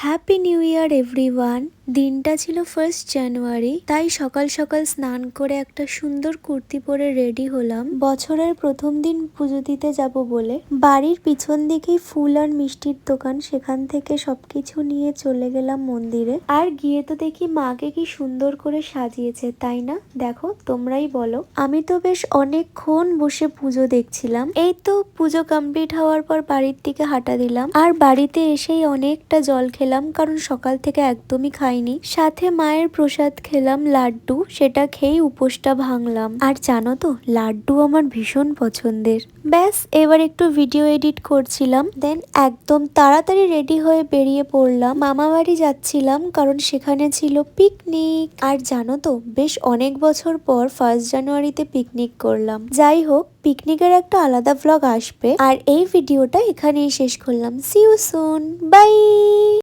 Happy new year everyone. দিনটা ছিল 1 জানুয়ারি, তাই সকাল সকাল স্নান করে একটা সুন্দর কুর্তি পরে রেডি হলাম বছরের প্রথম দিন পুজো দিতে যাব বলে। বাড়ির পিছন দিকেই ফুল আর মিষ্টির দোকান, সেখান থেকে সবকিছু নিয়ে চলে গেলাম মন্দিরে। আর গিয়ে তো দেখি মাকে কি সুন্দর করে সাজিয়েছে, তাই না? দেখো, তোমরাই বলো। আমি তো বেশ অনেকক্ষণ বসে পুজো দেখছিলাম। এই তো পুজো কমপ্লিট হওয়ার পর বাড়ির দিকে হাঁটা দিলাম, আর বাড়িতে এসেই অনেকটা জল খেলাম, কারণ সকাল থেকে একদমই খাইনি। সাথে মায়ের প্রসাদ খেলাম, লাড্ডু, সেটা খেয়েই উপোসটা ভাঙলাম। আর জানো তো, লাড্ডু আমার ভীষণ পছন্দের। ব্যাস, এবার একটু ভিডিও এডিট করছিলাম, দেন একদম তাড়াতাড়ি রেডি হয়ে বেরিয়ে পড়লাম। মামা বাড়ি যাচ্ছিলাম, কারণ সেখানে ছিল পিকনিক। আর জানো তো, বেশ অনেক বছর পর 1 জানুয়ারিতে পিকনিক করলাম। যাই হোক, পিকনিকের একটা আলাদা ভ্লগ আসবে, আর এই ভিডিওটা এখানেই শেষ করলাম। See you soon, by.